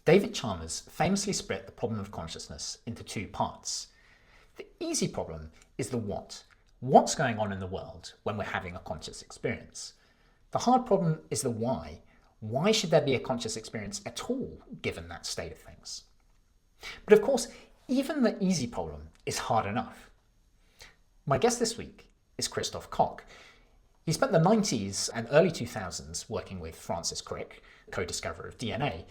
David Chalmers famously split the problem of consciousness into two parts. The easy problem is the what. What's going on in the world when we're having a conscious experience? The hard problem is the why. Why should there be a conscious experience at all, given that state of things? But of course, even the easy problem is hard enough. My guest this week is Christof Koch. He spent the 90s and early 2000s working with Francis Crick, co-discoverer of DNA,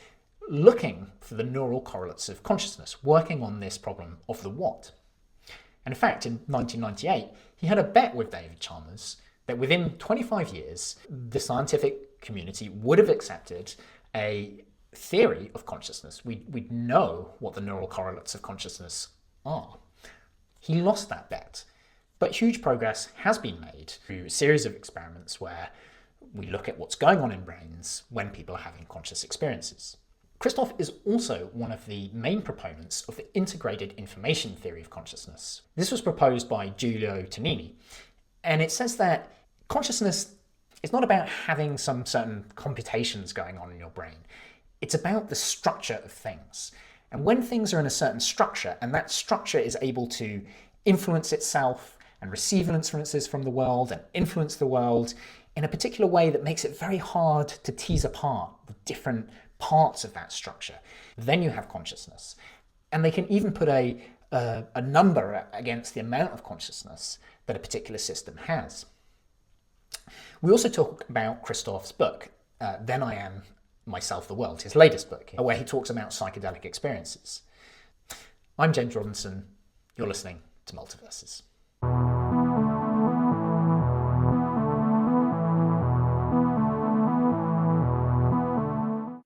looking for the neural correlates of consciousness, working on this problem of the what. And in fact, in 1998, he had a bet with David Chalmers that within 25 years, the scientific community would have accepted a theory of consciousness. We'd know what the neural correlates of consciousness are. He lost that bet. But huge progress has been made through a series of experiments where we look at what's going on in brains when people are having conscious experiences. Christof is also one of the main proponents of the integrated information theory of consciousness. This was proposed by Giulio Tonini, and it says that consciousness is not about having some certain computations going on in your brain. It's about the structure of things. And when things are in a certain structure, and that structure is able to influence itself and receive influences from the world and influence the world in a particular way that makes it very hard to tease apart the different parts of that structure, then you have consciousness. And they can even put a number against the amount of consciousness that a particular system has. We also talk about Christof's book, Then I Am Myself the World, his latest book, where he talks about psychedelic experiences. I'm James Robinson. You're listening to Multiverses.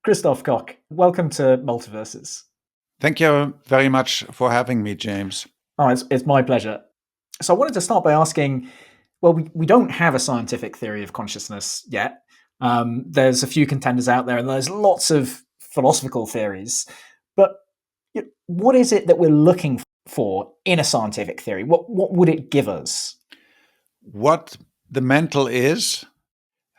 Christof Koch, welcome to Multiverses. Thank you very much for having me, James. Oh, it's my pleasure. So I wanted to start by asking, well, we don't have a scientific theory of consciousness yet. There's a few contenders out there, and there's lots of philosophical theories. But what is it that we're looking for in a scientific theory? What would it give us? What the mental is,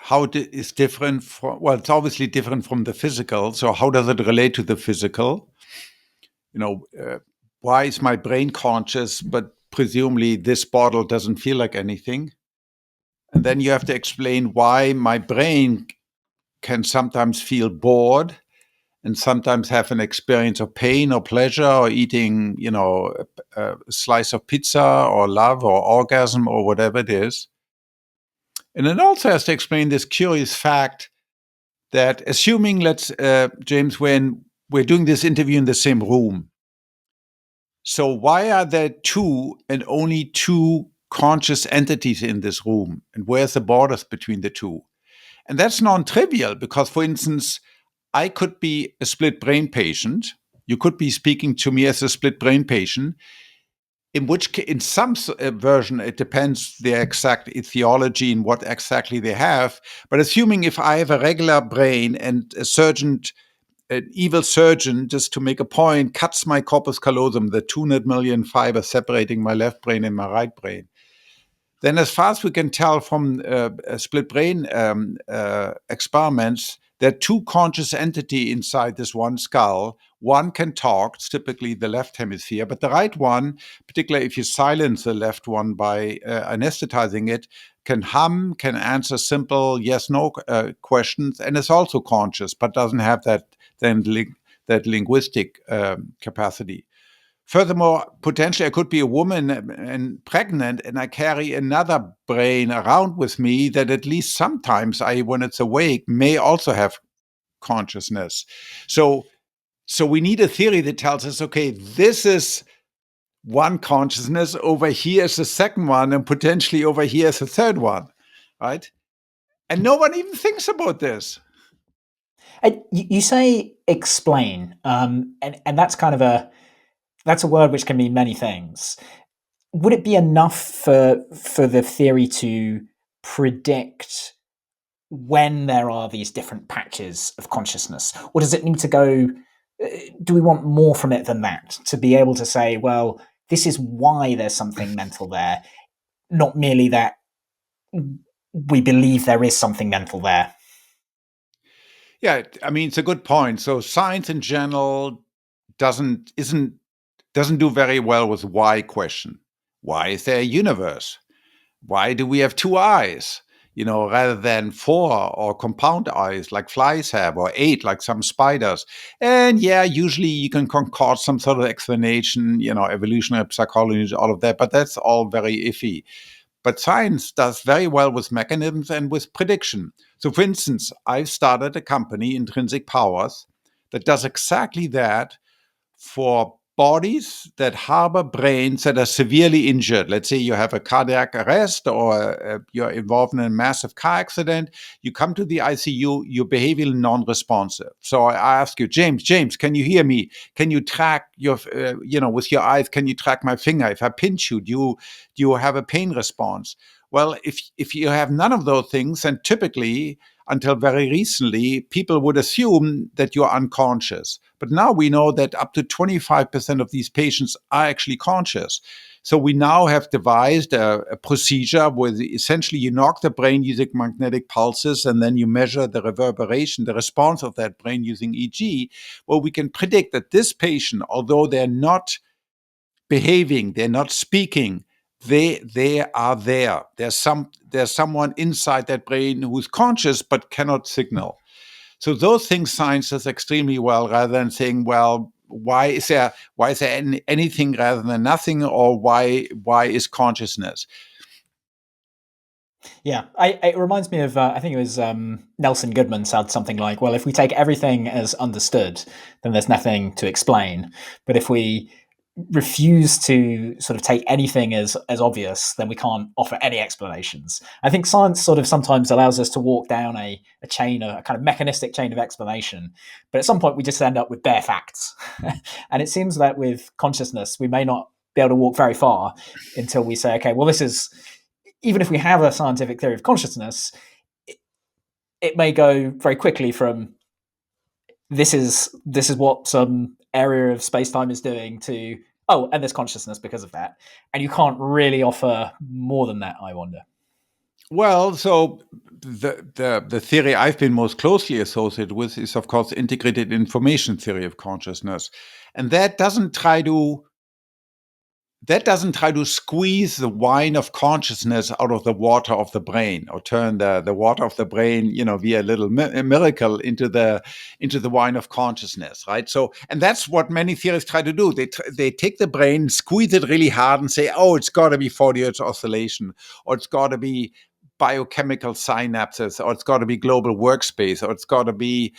how it is different from, well, it's obviously different from the physical. So how does it relate to the physical? Why is my brain conscious, but presumably this bottle doesn't feel like anything? And then you have to explain why my brain can sometimes feel bored and sometimes have an experience of pain or pleasure or eating, a slice of pizza or love or orgasm or whatever it is. And it also has to explain this curious fact that assuming, James, when we're doing this interview in the same room, so why are there two and only two conscious entities in this room? And where's the borders between the two? And that's non-trivial because, for instance, I could be a split brain patient. You could be speaking to me as a split brain patient, in some version, it depends their exact etiology and what exactly they have. But assuming if I have a regular brain and an evil surgeon, just to make a point, cuts my corpus callosum, the 200 million fibers separating my left brain and my right brain, then as far as we can tell from split brain experiments, there are two conscious entities inside this one skull. One can talk, it's typically the left hemisphere, but the right one, particularly if you silence the left one by anesthetizing it, can hum, can answer simple yes-no questions, and is also conscious, but doesn't have that linguistic capacity. Furthermore, potentially I could be a woman and pregnant, and I carry another brain around with me that at least sometimes when it's awake, may also have consciousness. So we need a theory that tells us, okay, this is one consciousness, over here is the second one, and potentially over here is the third one, right? And no one even thinks about this. And you say explain, and that's kind of that's a word which can mean many things. Would it be enough for the theory to predict when there are these different patches of consciousness? Or does it need to go, do we want more from it than that? To be able to say, well, this is why there's something mental there, not merely that we believe there is something mental there. Yeah, I mean, it's a good point. So science in general doesn't do very well with why question. Why is there a universe? Why do we have two eyes? Rather than four or compound eyes like flies have, or eight like some spiders. And yeah, usually you can concoct some sort of explanation, evolutionary psychology, all of that, but that's all very iffy. But science does very well with mechanisms and with prediction. So, for instance, I've started a company, Intrinsic Powers, that does exactly that for bodies that harbor brains that are severely injured. Let's say you have a cardiac arrest, or you're involved in a massive car accident. You come to the ICU, you're behaviorally non-responsive. So I ask you, James, can you hear me? Can you track your, with your eyes, can you track my finger? If I pinch you, do you have a pain response? Well, if you have none of those things, and typically, until very recently, people would assume that you're unconscious. But now we know that up to 25% of these patients are actually conscious. So we now have devised a procedure where essentially you knock the brain using magnetic pulses, and then you measure the reverberation, the response of that brain using EEG, where we can predict that this patient, although they're not behaving, they're not speaking, they are there. There's someone inside that brain who's conscious but cannot signal. So those things science does extremely well, rather than saying, well, why is there anything rather than nothing, or why is consciousness? Yeah, it reminds me of, I think it was Nelson Goodman said something like, well, if we take everything as understood, then there's nothing to explain. But if we refuse to sort of take anything as obvious, then we can't offer any explanations. I think science sort of sometimes allows us to walk down a chain, a kind of mechanistic chain of explanation, but at some point we just end up with bare facts. And it seems that with consciousness, we may not be able to walk very far until we say, okay, well, this is, even if we have a scientific theory of consciousness, it may go very quickly from this is what some area of space time is doing to, oh, and there's consciousness because of that, and you can't really offer more than that, I wonder. Well, so the theory I've been most closely associated with is, of course, integrated information theory of consciousness, and that doesn't try to squeeze the wine of consciousness out of the water of the brain, or turn the water of the brain, via a little miracle into the wine of consciousness, right? So, and that's what many theorists try to do. They take the brain, squeeze it really hard, and say, oh, it's got to be 40 hertz oscillation, or it's got to be biochemical synapses, or it's got to be global workspace, or it's got to be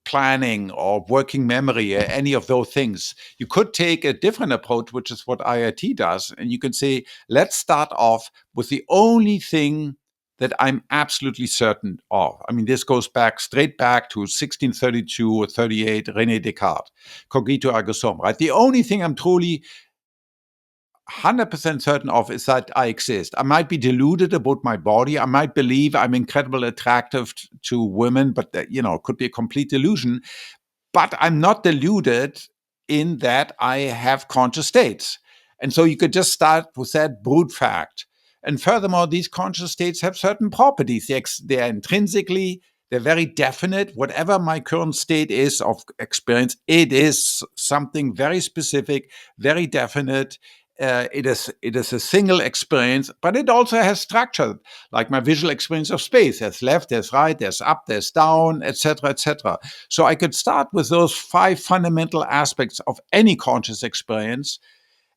planning or working memory, or any of those things. You could take a different approach, which is what IIT does, and you can say, let's start off with the only thing that I'm absolutely certain of. I mean, this goes straight back to 1632 or 38, René Descartes, cogito ergo sum, right? The only thing I'm truly 100% certain of is that I exist. I might be deluded about my body. I might believe I'm incredibly attractive to women, but that, it could be a complete delusion. But I'm not deluded in that I have conscious states. And so you could just start with that brute fact. And furthermore, these conscious states have certain properties. They're intrinsically, they're very definite. Whatever my current state is of experience, it is something very specific, very definite. It is a single experience, but it also has structure, like my visual experience of space. There's left, there's right, there's up, there's down, etc., etc. So I could start with those 5 fundamental aspects of any conscious experience,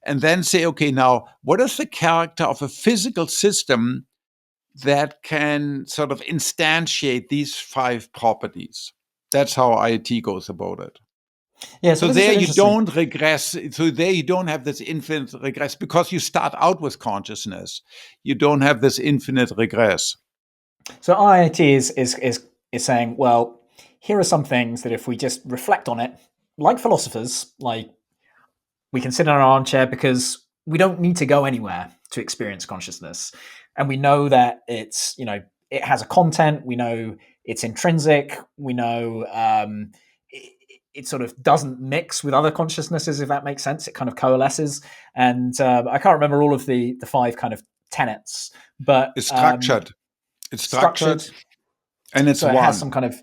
and then say, okay, now what is the character of a physical system that can sort of instantiate these 5 properties? That's how IIT goes about it. Yeah, So there you don't regress. So there you don't have this infinite regress, because you start out with consciousness. You don't have this infinite regress. So IIT is saying, well, here are some things that if we just reflect on it, like philosophers, like we can sit in our armchair because we don't need to go anywhere to experience consciousness, and we know that it's, it has a content. We know it's intrinsic. We know it sort of doesn't mix with other consciousnesses, if that makes sense. It kind of coalesces, and I can't remember all of the 5 kind of tenets, but It's structured. It's structured, and it's so it one. has some kind of,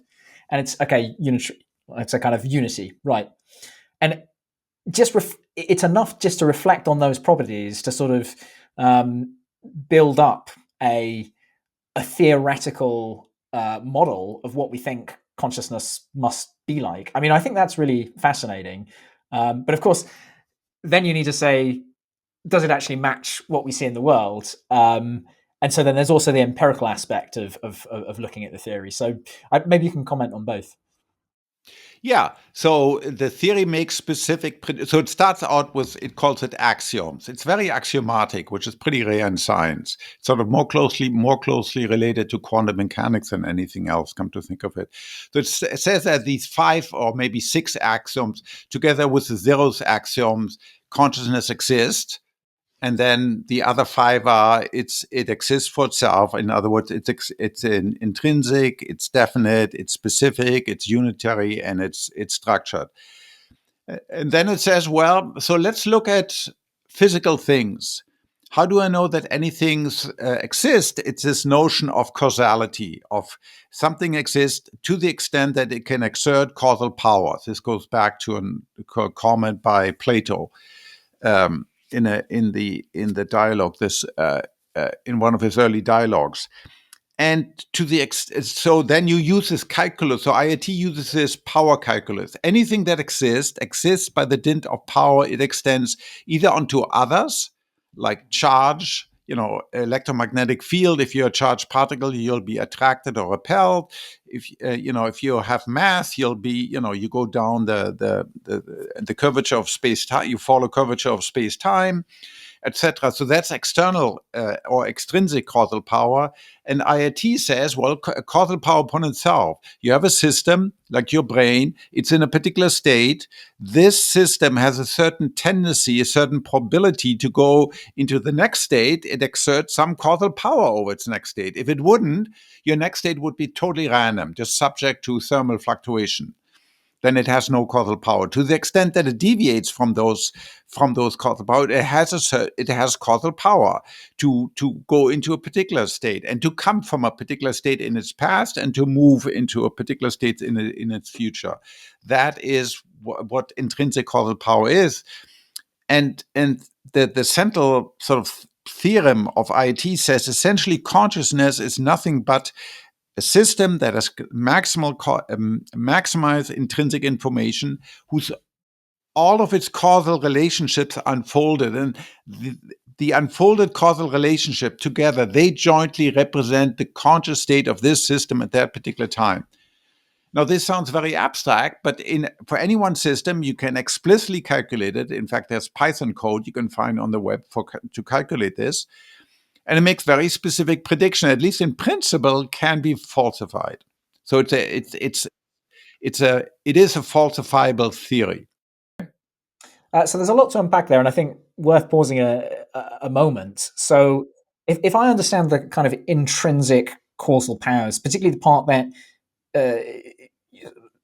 and it's okay. It's a kind of unity, right? And it's enough just to reflect on those properties to sort of build up a theoretical model of what we think consciousness must be like. I mean, I think that's really fascinating. But of course, then you need to say, does it actually match what we see in the world? And so then there's also the empirical aspect of looking at the theory. So maybe you can comment on both. Yeah, so the theory makes specific, so it starts out with, it calls it axioms. It's very axiomatic, which is pretty rare in science. It's sort of more closely related to quantum mechanics than anything else, come to think of it. So it says that these 5 or maybe 6 axioms, together with the zeros axioms, consciousness exists. And then the other 5 are it exists for itself. In other words, it's an intrinsic, it's definite, it's specific, it's unitary, and it's structured. And then it says, well, so let's look at physical things. How do I know that anything exists? It's this notion of causality, of something exists to the extent that it can exert causal power. This goes back to a comment by Plato. In the dialogue, in one of his early dialogues, and so then you use this calculus. So IIT uses this power calculus. Anything that exists by the dint of power. It extends either onto others, like charge, electromagnetic field. If you're a charged particle, you'll be attracted or repelled. If you have mass, you'll be, you go down the curvature of space-time, you follow curvature of space-time, etc. So that's external or extrinsic causal power. And IIT says, well, causal power upon itself. You have a system like your brain. It's in a particular state. This system has a certain tendency, a certain probability to go into the next state. It exerts some causal power over its next state. If it wouldn't, your next state would be totally random, just subject to thermal fluctuation. Then it has no causal power. To the extent that it deviates from those causal power, it has causal power to go into a particular state and to come from a particular state in its past and to move into a particular state in its future. That is what intrinsic causal power is, and the central sort of theorem of IIT says essentially consciousness is nothing but a system that has maximized intrinsic information, whose all of its causal relationships are unfolded, and the unfolded causal relationship together, they jointly represent the conscious state of this system at that particular time. Now, this sounds very abstract, but for any one system, you can explicitly calculate it. In fact, there's Python code you can find on the web to calculate this. And it makes very specific prediction, at least in principle, can be falsified. So it is a falsifiable theory. So there's a lot to unpack there, and I think worth pausing a moment. So if I understand the kind of intrinsic causal powers, particularly the part that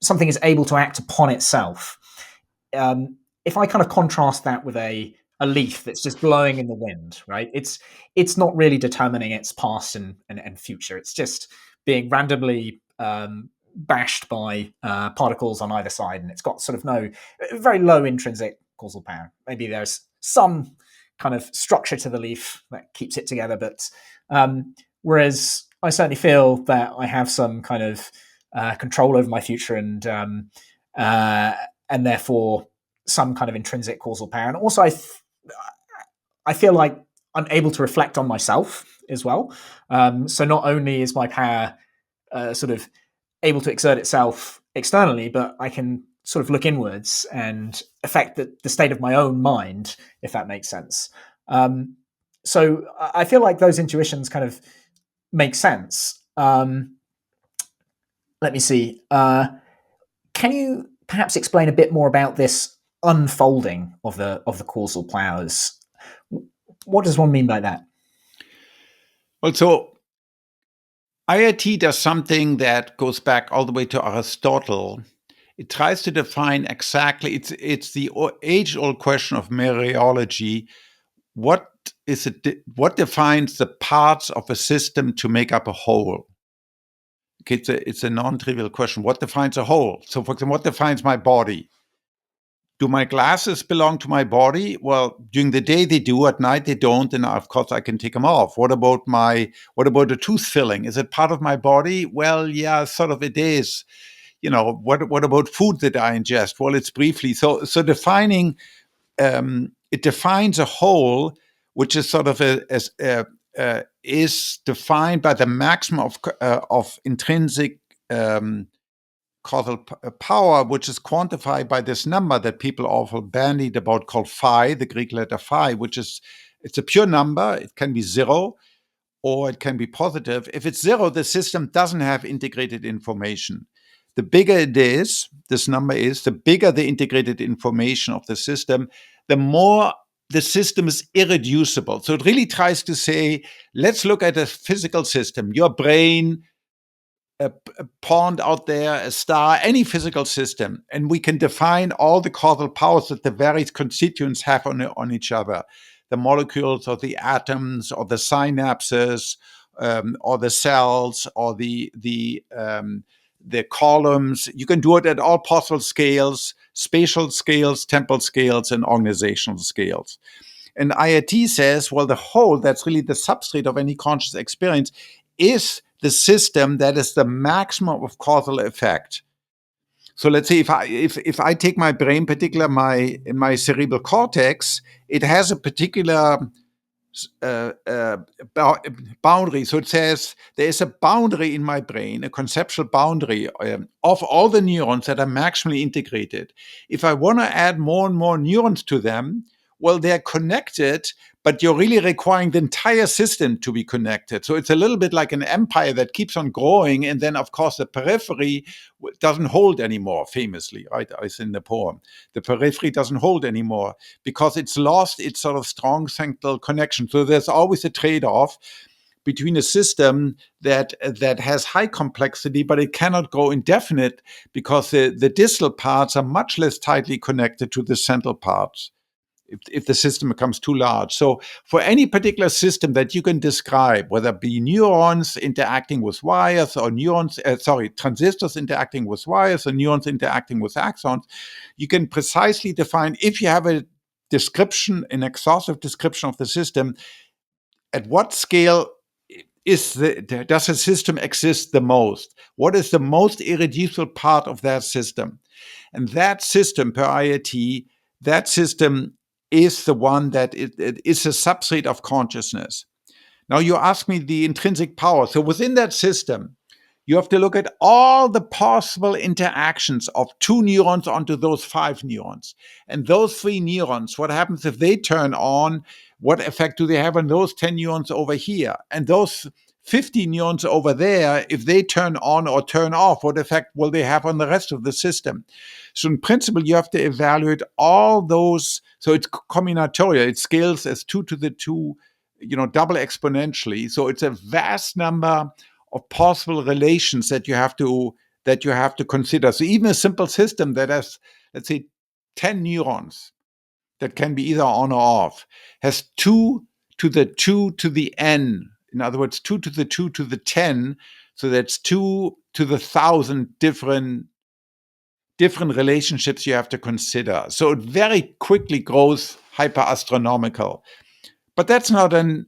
something is able to act upon itself, if I kind of contrast that with a leaf that's just blowing in the wind, right? It's not really determining its past and future. It's just being randomly bashed by particles on either side, and it's got sort of very low intrinsic causal power. Maybe there's some kind of structure to the leaf that keeps it together, but whereas I certainly feel that I have some kind of control over my future and therefore some kind of intrinsic causal power. And also I feel like I'm able to reflect on myself as well. So not only is my power sort of able to exert itself externally, but I can sort of look inwards and affect the state of my own mind, if that makes sense. So I feel like those intuitions kind of make sense. Let me see. Can you perhaps explain a bit more about this unfolding of the causal powers? What does one mean by that? Well, so IIT does something that goes back all the way to Aristotle. It tries to define exactly, it's the age-old question of mereology. What defines the parts of a system to make up a whole? Okay, it's a non-trivial question. What defines a whole? So, for example, what defines my body? Do my glasses belong to my body? Well, during the day they do, at night they don't, and of course I can take them off. What about the tooth filling? Is it part of my body? Well, yeah, sort of it is. What about food that I ingest? Well, it's briefly. So defining it defines a whole, which is sort of is defined by the maximum of intrinsic causal power, which is quantified by this number that people often bandied about called phi, the Greek letter phi, it's a pure number. It can be 0 or it can be positive. If it's 0, the system doesn't have integrated information. The bigger it is, this number is, the bigger the integrated information of the system, the more the system is irreducible. So it really tries to say, let's look at a physical system, your brain, a pond out there, a star, any physical system, and we can define all the causal powers that the various constituents have on each other, the molecules or the atoms or the synapses or the cells or the columns. You can do it at all possible scales, spatial scales, temporal scales, and organizational scales. And IIT says, well, the whole, that's really the substrate of any conscious experience, is the system that is the maximum of causal effect. So let's say if I take my brain, particularly my cerebral cortex, it has a particular boundary. So it says there is a boundary in my brain, a conceptual boundary of all the neurons that are maximally integrated. If I want to add more and more neurons to them, well, they're connected, but you're really requiring the entire system to be connected. So it's a little bit like an empire that keeps on growing. And then, of course, the periphery doesn't hold anymore, famously, right? As in the poem. The periphery doesn't hold anymore because it's lost its sort of strong central connection. So there's always a trade-off between a system that has high complexity, but it cannot go indefinite because the distal parts are much less tightly connected to the central parts if the system becomes too large. So for any particular system that you can describe, whether it be neurons interacting with wires or transistors interacting with wires or neurons interacting with axons, you can precisely define, if you have a description, an exhaustive description of the system, at what scale does the system exist the most? What is the most irreducible part of that system? And that system, per IIT, that system is the one that is a substrate of consciousness. Now you ask me the intrinsic power. So within that system, you have to look at all the possible interactions of 2 neurons onto those 5 neurons. And those 3 neurons, what happens if they turn on? What effect do they have on those 10 neurons over here? And those 50 neurons over there, if they turn on or turn off, what effect will they have on the rest of the system? So in principle, you have to evaluate all those. So it's combinatorial. It scales as 2 to the 2, double exponentially. So it's a vast number of possible relations that you have to consider. So even a simple system that has, let's say, 10 neurons that can be either on or off has 2 to the 2 to the n. In other words, 2 to the 2 to the 10. So that's 2 to the 1,000 different relationships you have to consider. So it very quickly grows hyper-astronomical. But that's not an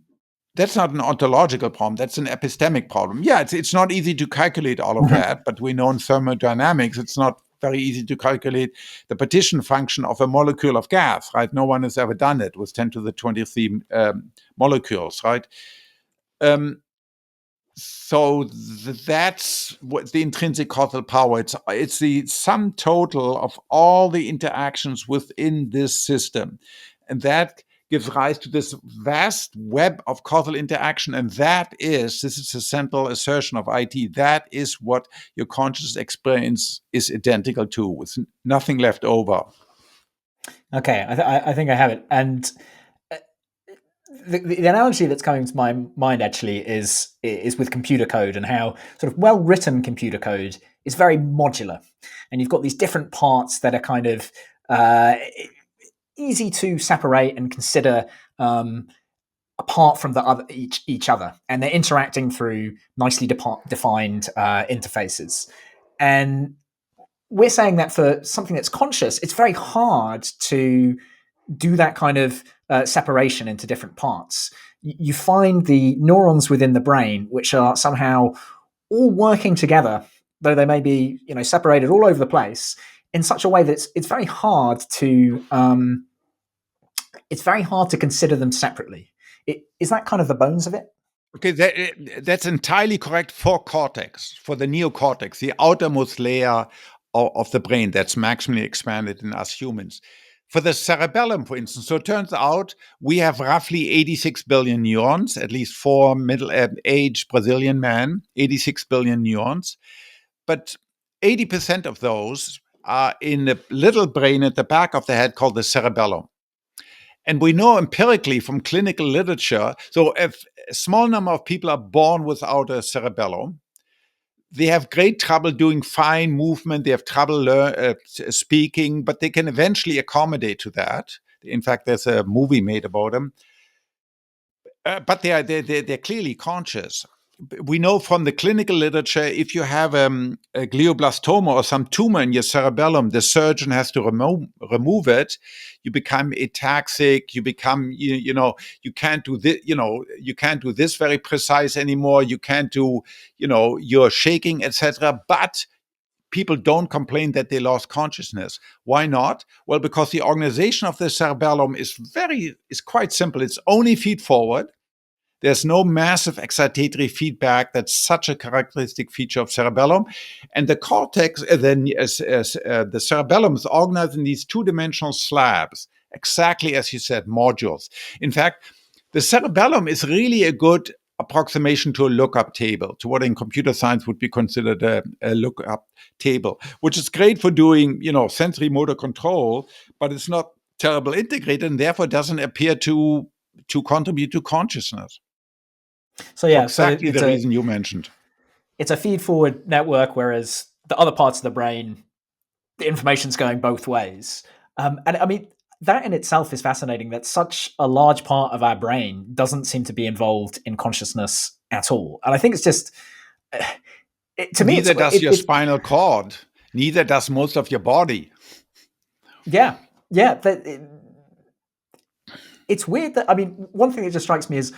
ontological problem. That's an epistemic problem. Yeah, it's not easy to calculate all of that, but we know in thermodynamics, it's not very easy to calculate the partition function of a molecule of gas, right? No one has ever done it with 10 to the 23 molecules, right? So that's what the intrinsic causal power. It's the sum total of all the interactions within this system, and that gives rise to this vast web of causal interaction. And this is a central assertion of IT. That is what your conscious experience is identical to, with nothing left over. Okay, I think I have it. And the analogy that's coming to my mind actually is with computer code, and how sort of well-written computer code is very modular, and you've got these different parts that are kind of easy to separate and consider apart from each other, and they're interacting through nicely defined interfaces. And we're saying that for something that's conscious, it's very hard to do that kind of separation into different parts. You find the neurons within the brain, which are somehow all working together, though they may be, separated all over the place, in such a way that it's very hard to consider them separately. Is that kind of the bones of it? Okay, that's entirely correct for cortex, for the neocortex, the outermost layer of the brain that's maximally expanded in us humans. For the cerebellum, for instance, so it turns out we have roughly 86 billion neurons, at least for middle-aged Brazilian men, 86 billion neurons. But 80% of those are in the little brain at the back of the head called the cerebellum. And we know empirically from clinical literature, so if a small number of people are born without a cerebellum, they have great trouble doing fine movement, they have trouble speaking, but they can eventually accommodate to that. In fact, there's a movie made about them. But they're clearly conscious. We know from the clinical literature, if you have a glioblastoma or some tumor in your cerebellum, the surgeon has to remove it. You become ataxic. You become, you can't do this. You can't do this very precise anymore. You can't do, you're shaking, etc. But people don't complain that they lost consciousness. Why not? Well, because the organization of the cerebellum is quite simple. It's only feed forward. There's no massive excitatory feedback. That's such a characteristic feature of cerebellum. And the cortex, the cerebellum is organized in these two-dimensional slabs, exactly as you said, modules. In fact, the cerebellum is really a good approximation to a lookup table, to what in computer science would be considered a lookup table, which is great for doing, sensory motor control, but it's not terribly integrated and therefore doesn't appear to contribute to consciousness. So yeah, exactly the reason you mentioned. It's a feed-forward network, whereas the other parts of the brain, the information's going both ways. And I mean, that in itself is fascinating, that such a large part of our brain doesn't seem to be involved in consciousness at all. And I think it's just, to me, neither does your spinal cord. Neither does most of your body. Yeah. It's weird that, I mean, one thing that just strikes me is,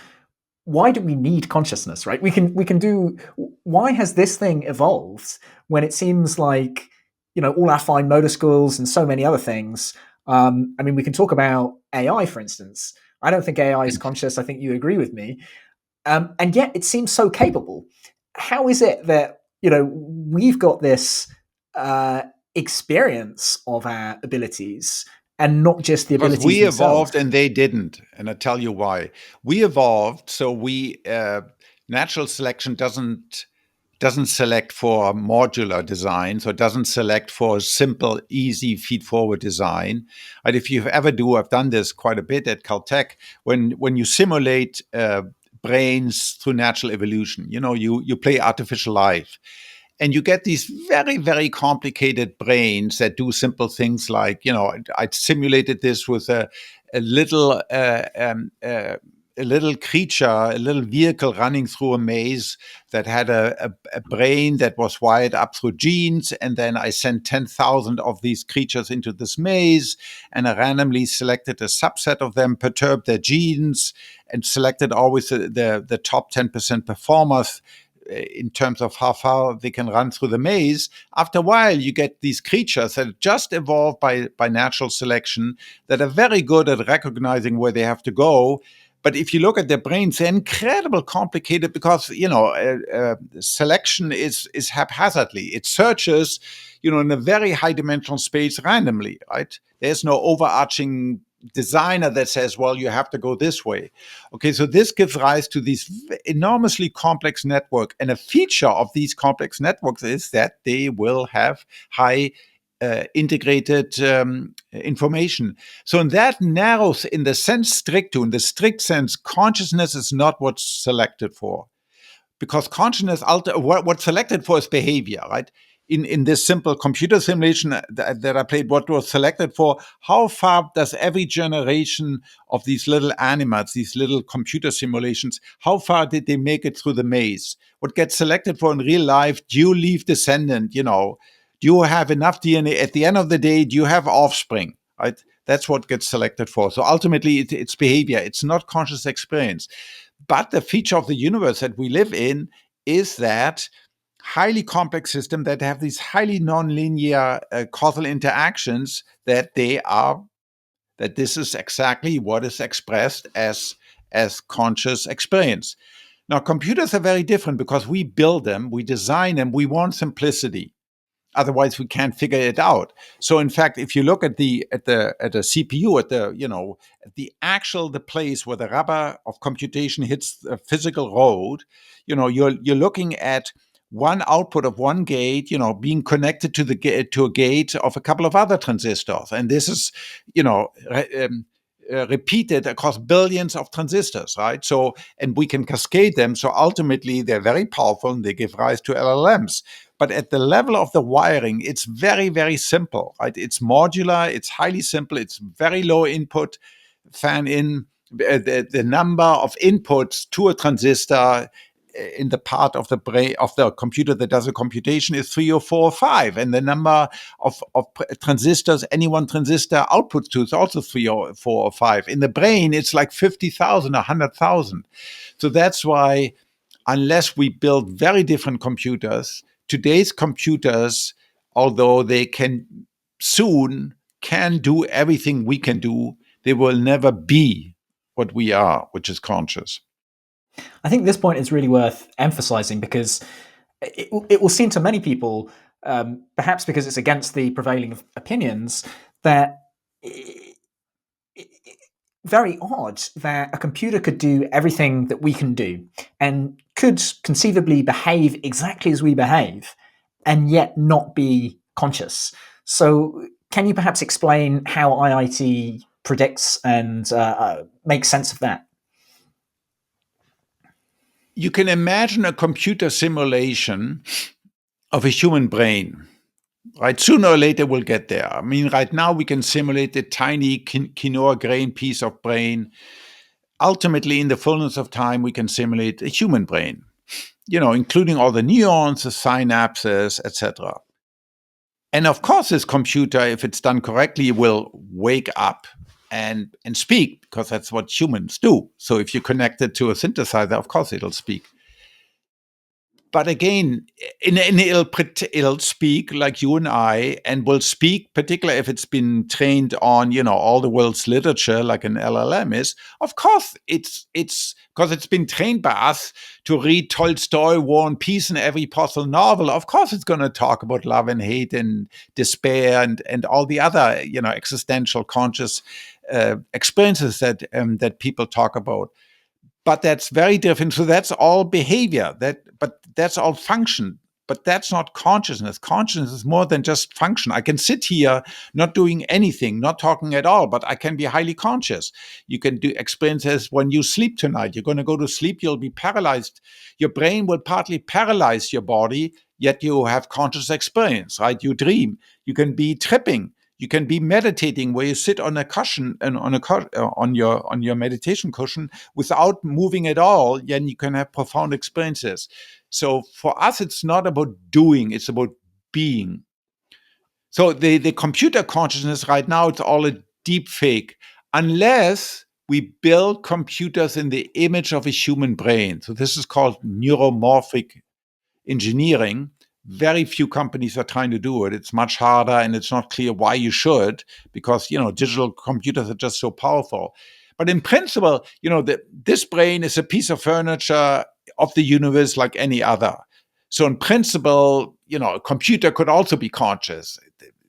why do we need consciousness, right? We can do, why has this thing evolved when it seems like, all our fine motor skills and so many other things. I mean, we can talk about AI, for instance. I don't think AI is conscious. I think you agree with me. And yet it seems so capable. How is it that, we've got this experience of our abilities and not just the abilities themselves? We evolved and they didn't. And I'll tell you why. We evolved, so natural selection doesn't select for modular design, so it doesn't select for simple, easy feed-forward design. And if you ever do, I've done this quite a bit at Caltech, when you simulate brains through natural evolution, you play artificial life. And you get these very, very complicated brains that do simple things like, I simulated this with a little creature, a little vehicle running through a maze that had a brain that was wired up through genes. And then I sent 10,000 of these creatures into this maze, and I randomly selected a subset of them, perturbed their genes, and selected always the top 10% performers in terms of how far they can run through the maze. After a while, you get these creatures that just evolved by natural selection that are very good at recognizing where they have to go. But if you look at their brains, they're incredibly complicated because, selection is haphazardly. It searches, in a very high dimensional space randomly, right? There's no overarching designer that says, well, you have to go this way. Okay, so this gives rise to this enormously complex network. And a feature of these complex networks is that they will have high integrated information. So in that narrows, in the strict sense, consciousness is not what's selected for. Because consciousness, what's selected for is behavior, right? in this simple computer simulation that I played, what was selected for, how far does every generation of these little animals, these little computer simulations, how far did they make it through the maze? What gets selected for in real life, do you leave descendant, do you have enough DNA? At the end of the day, do you have offspring, right? That's what gets selected for. So ultimately, it's behavior. It's not conscious experience. But the feature of the universe that we live in is that highly complex system that have these highly nonlinear causal interactions that this is exactly what is expressed as conscious experience. Now, computers are very different because we build them, we design them, we want simplicity. Otherwise, we can't figure it out. So, in fact, if you look at the CPU, the place where the rubber of computation hits the physical road, you're looking at one output of one gate, being connected to a gate of a couple of other transistors, and this is, repeated across billions of transistors, right? So, and we can cascade them. So ultimately, they're very powerful and they give rise to LLMs. But at the level of the wiring, it's very, very simple, right? It's modular, it's highly simple, it's very low input, fan in. The number of inputs to a transistor in the part of the brain of the computer that does a computation is 3 or 4 or 5, and the number of transistors any one transistor outputs to is also 3 or 4 or 5. In the brain, it's like 50,000, 100,000. So that's why, unless we build very different computers, today's computers, although they can do everything we can do, they will never be what we are, which is conscious. I think this point is really worth emphasizing because it will seem to many people, perhaps because it's against the prevailing opinions, that very odd that a computer could do everything that we can do and could conceivably behave exactly as we behave and yet not be conscious. So can you perhaps explain how IIT predicts and makes sense of that? You can imagine a computer simulation of a human brain, right? Sooner or later we'll get there. I mean, right now we can simulate a tiny quinoa grain piece of brain. Ultimately, in the fullness of time, we can simulate a human brain, including all the neurons, the synapses, etc. And of course, this computer, if it's done correctly, will wake up and speak, because that's what humans do. So if you connect it to a synthesizer, of course it'll speak. But again, it'll speak like you and I, and will speak, particularly if it's been trained on, all the world's literature, like an LLM is. Of course, it's because it's been trained by us to read Tolstoy, War and Peace, and every possible novel. Of course, it's going to talk about love and hate and despair and all the other, existential conscious experiences that people talk about. But that's very different. So that's all behavior. But that's all function. But that's not consciousness. Consciousness is more than just function. I can sit here not doing anything, not talking at all, but I can be highly conscious. You can do experiences when you sleep tonight. You're going to go to sleep, you'll be paralyzed. Your brain will partly paralyze your body, yet you have conscious experience, right? You dream. You can be tripping. You can be meditating, where you sit on a cushion and on your meditation cushion without moving at all. Then you can have profound experiences. So for us, it's not about doing; it's about being. So the computer consciousness right now, it's all a deep fake, unless we build computers in the image of a human brain. So this is called neuromorphic engineering. Very few companies are trying to do it. It's much harder, and it's not clear why you should, because digital computers are just so powerful. But in principle, this brain is a piece of furniture of the universe like any other. So in principle, a computer could also be conscious.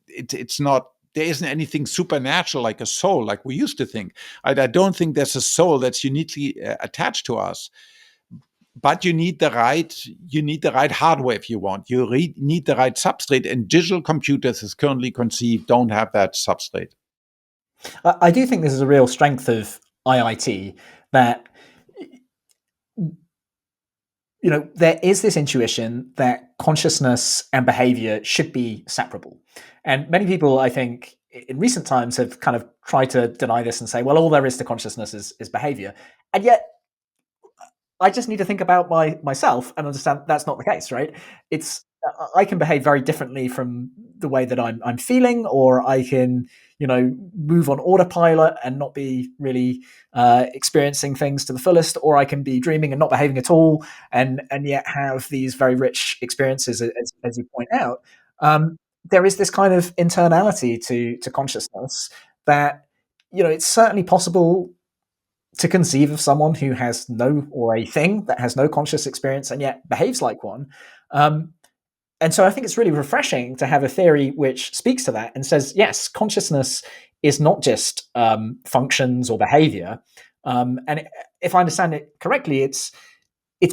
It's not. There isn't anything supernatural like a soul, like we used to think. I don't think there's a soul that's uniquely attached to us. But you need the right hardware if you want. You need the right substrate, and digital computers, as currently conceived, don't have that substrate. I do think this is a real strength of IIT, that there is this intuition that consciousness and behavior should be separable. And many people, I think, in recent times have kind of tried to deny this and say, well, all there is to consciousness is behavior. And yet, I just need to think about myself and understand that's not the case, right? It's I can behave very differently from the way that I'm feeling, or I can, move on autopilot and not be really experiencing things to the fullest, or I can be dreaming and not behaving at all, and yet have these very rich experiences, as you point out. There is this kind of internality to consciousness that it's certainly possible to conceive of someone who has no, or a thing that has no conscious experience and yet behaves like one. And so I think it's really refreshing to have a theory which speaks to that and says, yes, consciousness is not just functions or behavior. If I understand it correctly, it's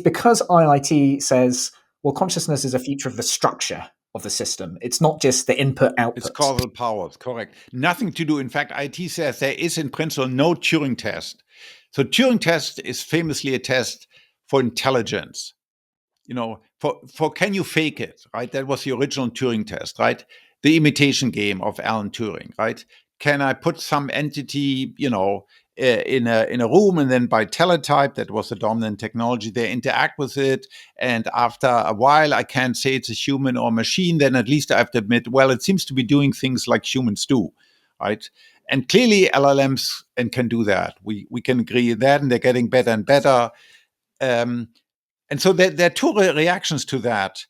because IIT says, well, consciousness is a feature of the structure of the system. It's not just the input output. It's causal powers, correct. Nothing to do. In fact, IT says there is in principle no Turing test. So Turing test is famously a test for intelligence. For can you fake it, right? That was the original Turing test, right? The imitation game of Alan Turing, right? Can I put some entity, in a room, and then by teletype, that was the dominant technology, they interact with it, and after a while I can't say it's a human or machine, then at least I have to admit, well, it seems to be doing things like humans do, right? And clearly LLMs can do that. We can agree that, and they're getting better and better. And so there are two reactions to that.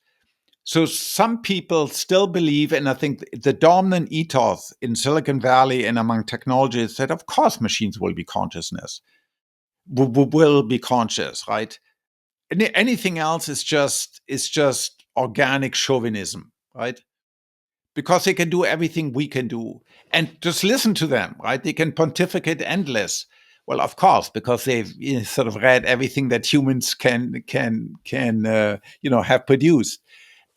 So some people still believe, and I think the dominant ethos in Silicon Valley and among technologists, that of course machines will be will be conscious, right? Anything else is just organic chauvinism, right? Because they can do everything we can do. And just listen to them, right? They can pontificate endless. Well, of course, because they've sort of read everything that humans can have produced.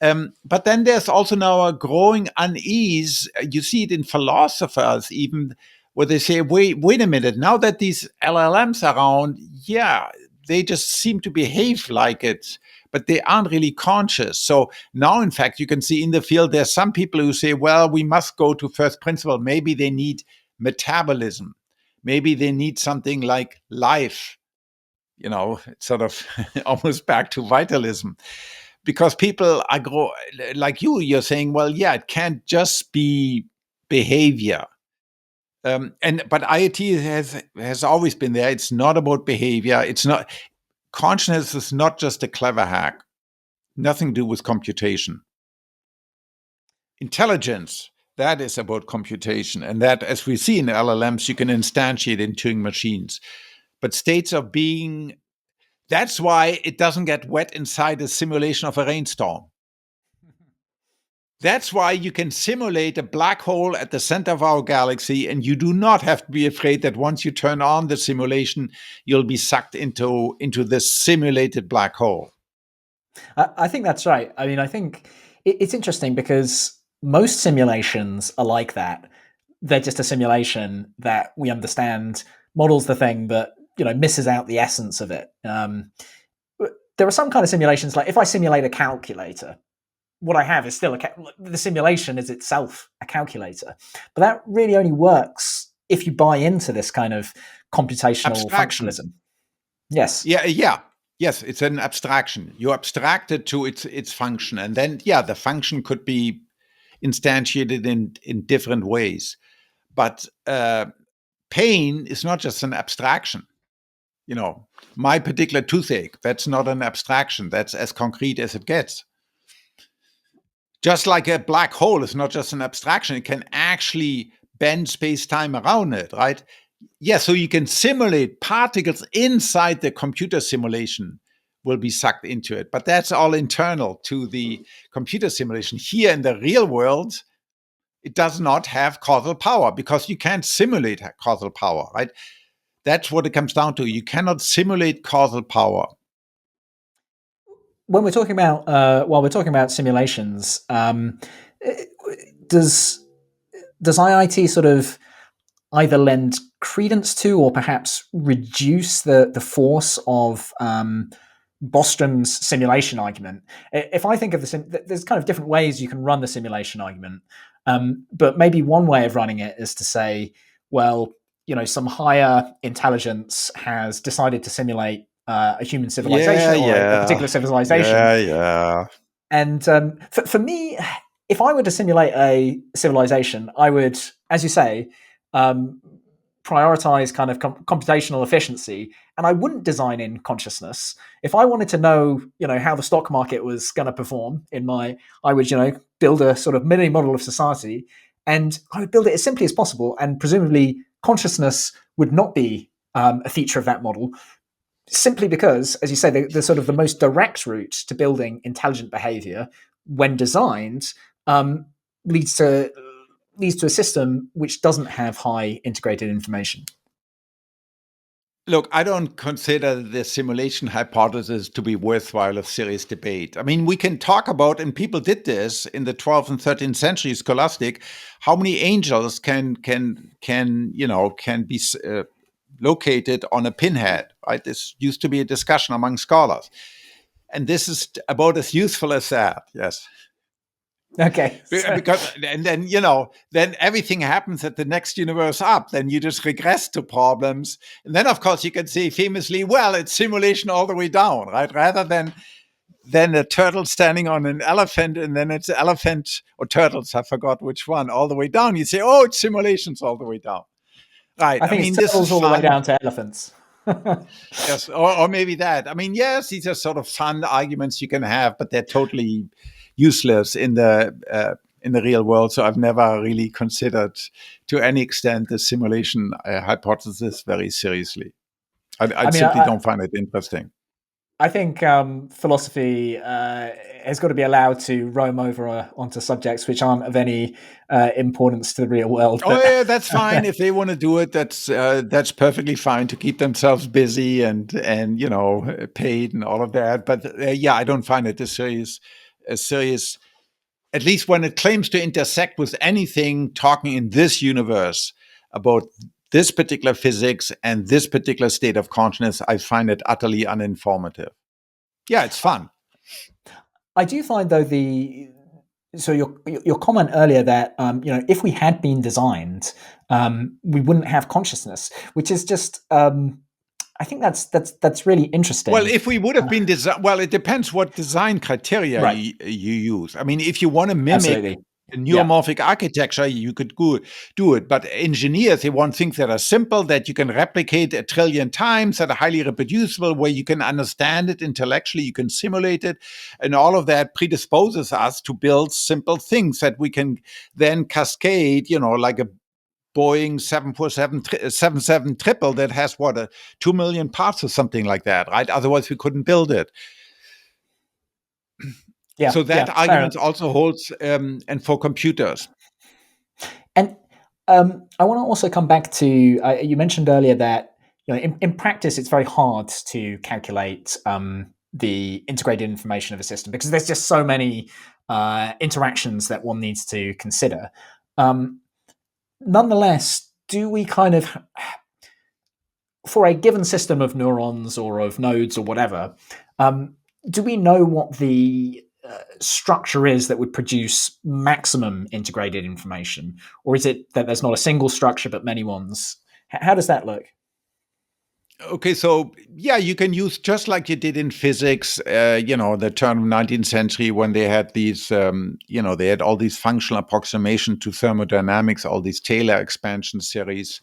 But then there's also now a growing unease. You see it in philosophers, even where they say, wait a minute, now that these LLMs are around, yeah, they just seem to behave like it, but they aren't really conscious. So now, in fact, you can see in the field, there's some people who say, well, we must go to first principle. Maybe they need metabolism. Maybe they need something like life, it's sort of almost back to vitalism. Because people are like you're saying, well, yeah, it can't just be behavior. But IoT has always been there. It's not about behavior. It's not. Consciousness is not just a clever hack. Nothing to do with computation. Intelligence, that is about computation. And that, as we see in LLMs, you can instantiate in Turing machines. But states of being, that's why it doesn't get wet inside a simulation of a rainstorm. That's why you can simulate a black hole at the center of our galaxy, and you do not have to be afraid that once you turn on the simulation, you'll be sucked into this simulated black hole. I think that's right. I mean, I think it's interesting because most simulations are like that. They're just a simulation that we understand models the thing, but misses out the essence of it. There are some kind of simulations, like if I simulate a calculator, what I have is still the simulation is itself a calculator. But that really only works if you buy into this kind of computational functionalism. Yes. Yeah. Yes, it's an abstraction. You abstract it to its function. And then, the function could be instantiated in different ways. But pain is not just an abstraction. My particular toothache, that's not an abstraction. That's as concrete as it gets. Just like a black hole is not just an abstraction, it can actually bend space-time around it, right? Yeah, so you can simulate particles inside the computer simulation will be sucked into it. But that's all internal to the computer simulation. Here in the real world, it does not have causal power because you can't simulate causal power, right? That's what it comes down to. You cannot simulate causal power. When we're talking about while we're talking about simulations, does IIT sort of either lend credence to or perhaps reduce the force of Bostrom's simulation argument. If I think of there's kind of different ways you can run the simulation argument, but maybe one way of running it is to say, well, some higher intelligence has decided to simulate a human civilization or a particular civilization. Yeah. And for me, if I were to simulate a civilization, I would, as you say, prioritize kind of computational efficiency, and I wouldn't design in consciousness. If I wanted to know, how the stock market was going to perform I would, build a sort of mini model of society, and I would build it as simply as possible, and presumably consciousness would not be a feature of that model, simply because, as you say, the sort of the most direct route to building intelligent behavior when designed leads to a system which doesn't have high integrated information. Look, I don't consider the simulation hypothesis to be worthwhile of serious debate. I mean, we can talk about, and people did this in the 12th and 13th century scholastic, how many angels can be located on a pinhead, right? This used to be a discussion among scholars. And this is about as useful as that, yes. Okay. Because, and then, then everything happens at the next universe up. Then you just regress to problems. And then, of course, you can say famously, well, it's simulation all the way down, right? Rather than a turtle standing on an elephant, and then it's elephant or turtles, I forgot which one, all the way down. You say, oh, it's simulations all the way down. Right. I think it's turtles all the way down to elephants. Yes, or maybe that. I mean, yes, these are sort of fun arguments you can have, but they're totally useless in the real world. So I've never really considered, to any extent, the simulation hypothesis very seriously. I simply don't find it interesting. I think philosophy has got to be allowed to roam over onto subjects which aren't of any importance to the real world. Oh yeah, that's fine. If they want to do it, that's perfectly fine, to keep themselves busy and paid and all of that. But I don't find it as serious, at least when it claims to intersect with anything talking in this universe about this particular physics and this particular state of consciousness. I find it utterly uninformative. Yeah, it's fun. I do find, though, so your comment earlier that if we had been designed, we wouldn't have consciousness, which is just I think that's really interesting. Well, if we would have been designed, well, it depends what design criteria you use. I mean, if you want to mimic a neuromorphic architecture, you could do it. But engineers, they want things that are simple, that you can replicate 1 trillion times, that are highly reproducible, where you can understand it intellectually, you can simulate it. And all of that predisposes us to build simple things that we can then cascade, like a Boeing 747 triple that has 2 million parts or something like that, right? Otherwise, we couldn't build it. Yeah, so that argument also holds, and for computers. And I want to also come back to you mentioned earlier that in practice it's very hard to calculate the integrated information of a system because there's just so many interactions that one needs to consider. Nonetheless, do we kind of, for a given system of neurons or of nodes or whatever, do we know what the structure is that would produce maximum integrated information? Or is it that there's not a single structure but many ones? How does that look? Okay, so you can use, just like you did in physics, the turn of 19th century, when they had these, they had all these functional approximation to thermodynamics, all these Taylor expansion series.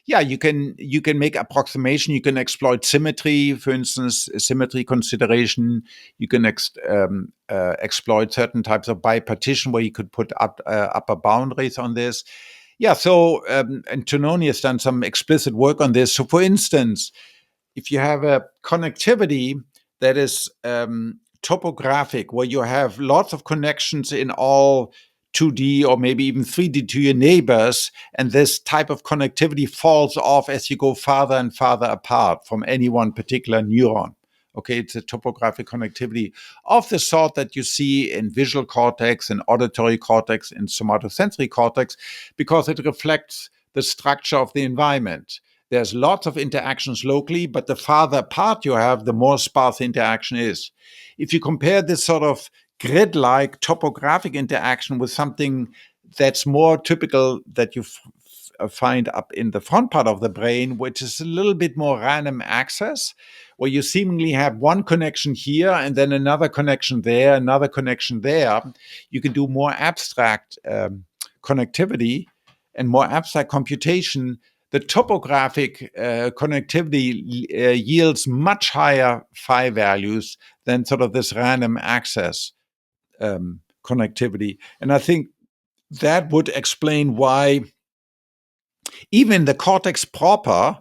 Yeah, you can make approximation. You can exploit symmetry, for instance, symmetry consideration. You can exploit certain types of bipartition where you could put upper boundaries on this. Yeah, so and Tononi has done some explicit work on this. So, for instance, if you have a connectivity that is topographic, where you have lots of connections in all 2D or maybe even 3D to your neighbors, and this type of connectivity falls off as you go farther and farther apart from any one particular neuron. Okay, it's a topographic connectivity of the sort that you see in visual cortex and auditory cortex and somatosensory cortex, because it reflects the structure of the environment. there's lots of interactions locally, but the farther apart you have, the more sparse the interaction is. If you compare this sort of grid-like topographic interaction with something that's more typical that you find up in the front part of the brain, which is a little bit more random access, where you seemingly have one connection here and then another connection there, another connection there. You can do more abstract connectivity and more abstract computation. The topographic connectivity yields much higher phi values than sort of this random access connectivity. And I think that would explain why even the cortex proper,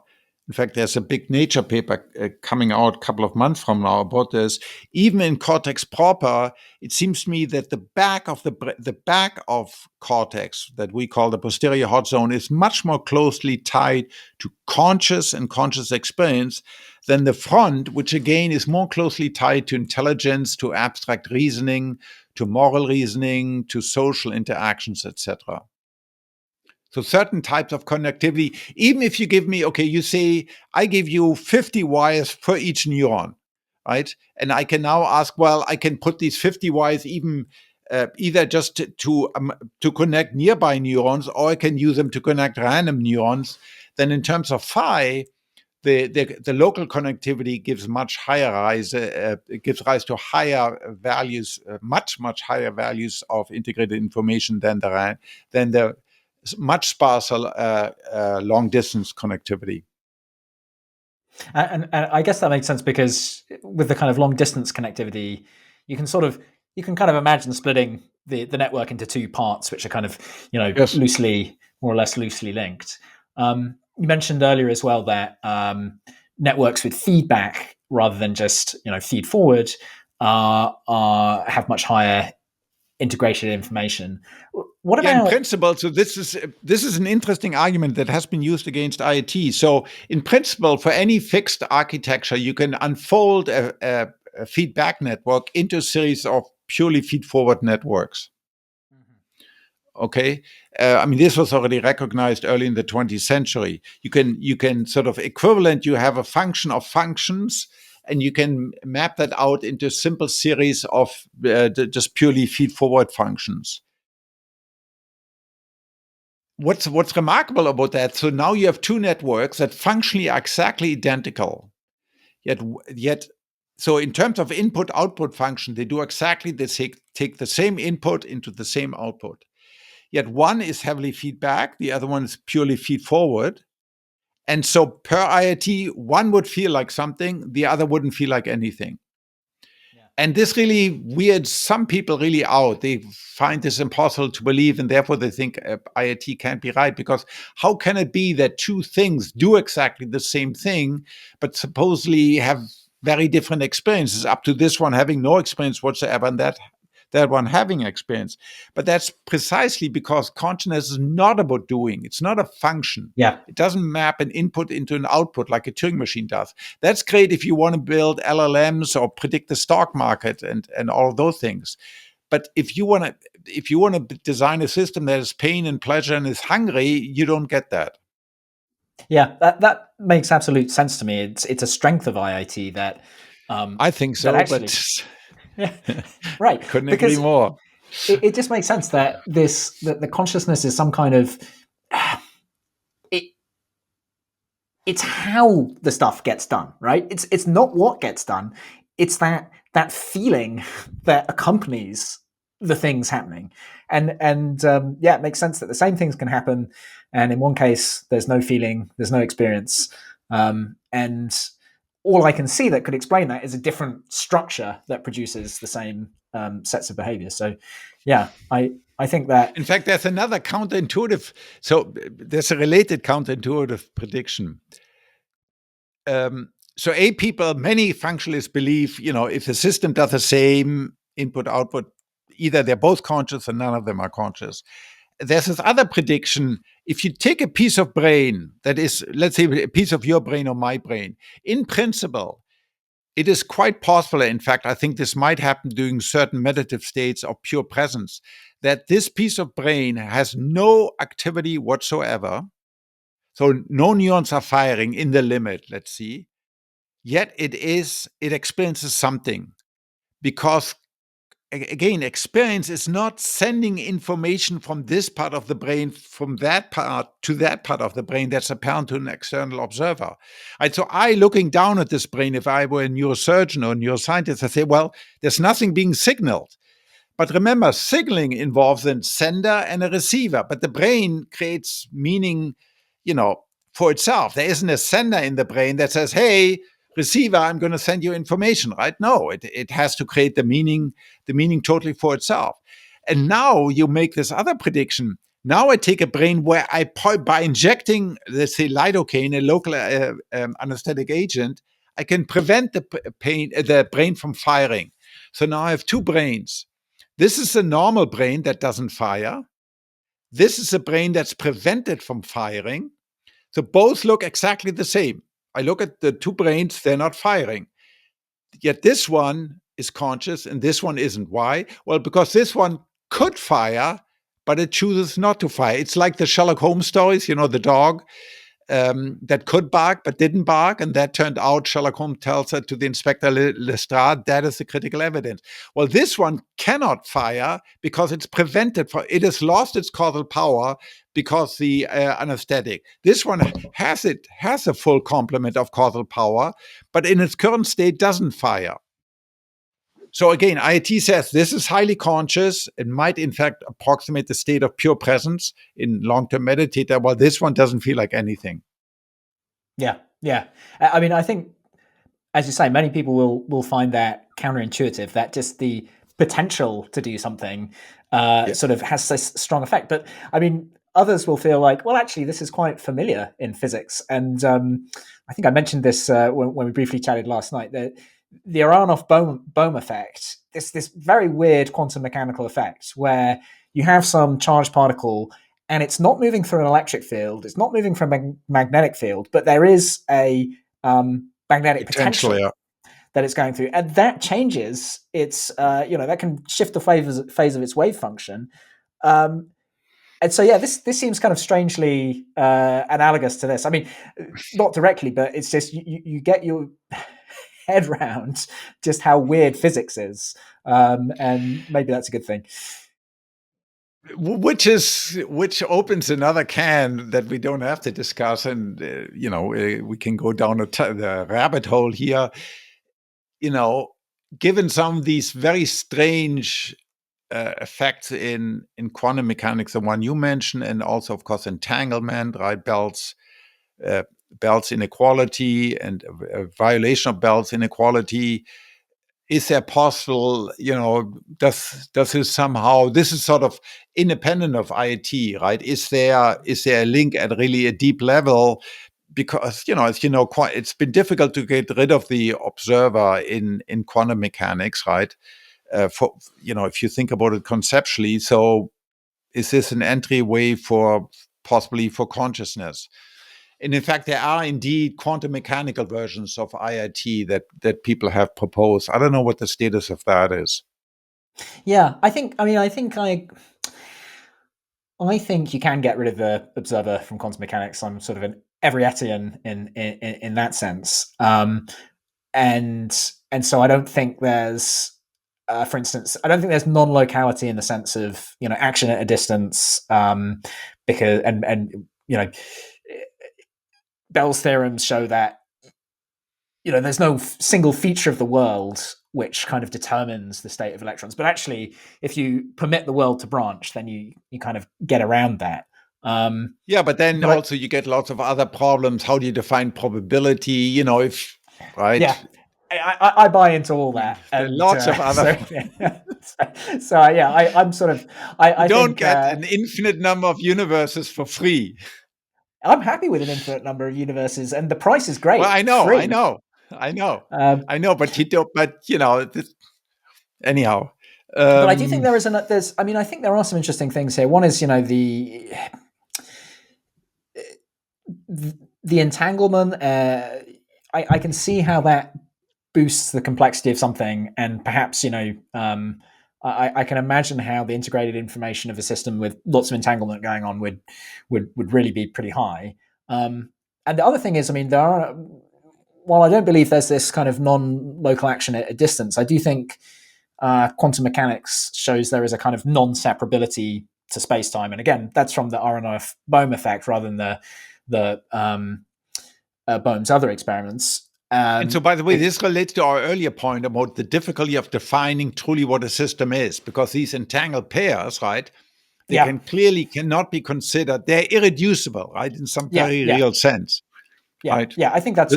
in fact, there's a big Nature paper coming out a couple of months from now about this. Even in cortex proper, it seems to me that the back of cortex, that we call the posterior hot zone, is much more closely tied to conscious and conscious experience than the front, which again is more closely tied to intelligence, to abstract reasoning, to moral reasoning, to social interactions, etc. So certain types of connectivity, even if you give me, okay, you say, I give you 50 wires per each neuron, right? And I can now ask, well, I can put these 50 wires even either just to connect nearby neurons, or I can use them to connect random neurons. Then in terms of phi, the local connectivity gives much higher rise. It gives rise to higher values, much higher values of integrated information than the much sparser long distance connectivity. And I guess that makes sense, because with the kind of long distance connectivity, you can kind of imagine splitting the network into two parts, which are kind of, Yes. more or less loosely linked. You mentioned earlier as well that networks with feedback rather than just feed forward have much higher integrated information. What about in principle? So this is an interesting argument that has been used against IoT. So in principle, for any fixed architecture, you can unfold a feedback network into a series of purely feed-forward networks. Okay, I mean, this was already recognized early in the 20th century. You can sort of equivalent. You have a function of functions, and you can map that out into a simple series of just purely feed-forward functions. What's remarkable about that? So now you have two networks that functionally are exactly identical, yet. So in terms of input-output function, they do exactly this. Take the same input into the same output. Yet one is heavily feedback, the other one is purely feed-forward. And so per IoT, one would feel like something, the other wouldn't feel like anything. Yeah. And this really weirds some people really out. They find this impossible to believe, and therefore they think IoT can't be right, because how can it be that two things do exactly the same thing, but supposedly have very different experiences, up to this one having no experience whatsoever, and that one having experience. But that's precisely because consciousness is not about doing. It's not a function. Yeah. It doesn't map an input into an output like a Turing machine does. That's great if you want to build LLMs or predict the stock market and all of those things. But if you want to design a system that is pain and pleasure and is hungry, you don't get that. Yeah, that makes absolute sense to me. It's a strength of IoT that I think so, actually, but yeah, right. Couldn't agree more. It just makes sense that the consciousness is some kind of it's how the stuff gets done, right? It's not what gets done. It's that feeling that accompanies the things happening, and it makes sense that the same things can happen, and in one case there's no feeling, there's no experience, and all I can see that could explain that is a different structure that produces the same sets of behaviors. So, yeah, I think that. In fact, there's another counterintuitive. So there's a related counterintuitive prediction. So many functionalists believe, if the system does the same input output, either they're both conscious or none of them are conscious. There's this other prediction. If you take a piece of brain that is, let's say, a piece of your brain or my brain, in principle, it is quite possible. In fact, I think this might happen during certain meditative states of pure presence, that this piece of brain has no activity whatsoever, So no neurons are firing in the limit, let's see. Yet it experiences something, because again, experience is not sending information from this part of the brain, from that part to that part of the brain that's apparent to an external observer. Right? So I, looking down at this brain, if I were a neurosurgeon or a neuroscientist, I say, well, there's nothing being signaled. But remember, signaling involves a sender and a receiver, but the brain creates meaning, for itself. There isn't a sender in the brain that says, hey, receiver, I'm going to send you information, right? No, it has to create the meaning totally for itself. And now you make this other prediction. Now I take a brain where by injecting, let's say, lidocaine, a local anesthetic agent, I can prevent the brain from firing. So now I have two brains. This is a normal brain that doesn't fire. This is a brain that's prevented from firing. So both look exactly the same. I look at the two brains, they're not firing. Yet this one is conscious and this one isn't. Why? Well, because this one could fire, but it chooses not to fire. It's like the Sherlock Holmes stories, the dog that could bark but didn't bark, and that turned out, Sherlock Holmes tells it to the Inspector Lestrade, that is the critical evidence. Well, this one cannot fire because it's prevented. It has lost its causal power because the anesthetic. This one has a full complement of causal power, but in its current state doesn't fire. So again, IIT says this is highly conscious. It might, in fact, approximate the state of pure presence in long-term meditator, while this one doesn't feel like anything. Yeah. I mean, I think, as you say, many people will find that counterintuitive, that just the potential to do something sort of has this strong effect. But I mean, others will feel like, well, actually, this is quite familiar in physics. And I think I mentioned this when we briefly chatted last night, that the Aronoff-Bohm effect, this very weird quantum mechanical effect where you have some charged particle and it's not moving through an electric field, it's not moving through a magnetic field, but there is a magnetic potential that it's going through, and that changes its, that can shift the phase of its wave function. And so, yeah, this seems kind of strangely analogous to this. I mean, not directly, but it's just you get your head round just how weird physics is, and maybe that's a good thing. Which opens another can that we don't have to discuss, and we can go down the rabbit hole here. Given some of these very strange effects in quantum mechanics, the one you mentioned, and also, of course, entanglement, right? Bell's inequality and a violation of Bell's inequality. Is there possible, does this somehow, this is sort of independent of IIT, right? Is there a link at really a deep level? Because, as it's been difficult to get rid of the observer in quantum mechanics, right? If you think about it conceptually, so is this an entryway possibly for consciousness? And in fact, there are indeed quantum mechanical versions of IIT that people have proposed. I don't know what the status of that is. Yeah, I think you can get rid of the observer from quantum mechanics. I'm sort of an Everettian in that sense, and so I don't think there's, for instance, I don't think there's non-locality in the sense of action at a distance, because and Bell's theorems show that there's no single feature of the world which kind of determines the state of electrons. But actually, if you permit the world to branch, then you kind of get around that. But then also you get lots of other problems. How do you define probability? Right? Yeah, I buy into all that. And, lots of other. I'm sort of. I don't think, get an infinite number of universes for free. I'm happy with an infinite number of universes, and the price is great. Well, I know. I know, but you don't. But anyhow. But I do think there's. I mean, I think there are some interesting things here. One is, the entanglement. I can see how that boosts the complexity of something, and perhaps I can imagine how the integrated information of a system with lots of entanglement going on would really be pretty high. And the other thing is, I mean, while I don't believe there's this kind of non-local action at a distance, I do think quantum mechanics shows there is a kind of non-separability to space-time. And again, that's from the Aronoff-Bohm effect rather than the Bohm's other experiments. And so, by the way, this relates to our earlier point about the difficulty of defining truly what a system is, because these entangled pairs, right, they cannot be considered, they're irreducible, right, in some very real sense. Yeah, right? I think that's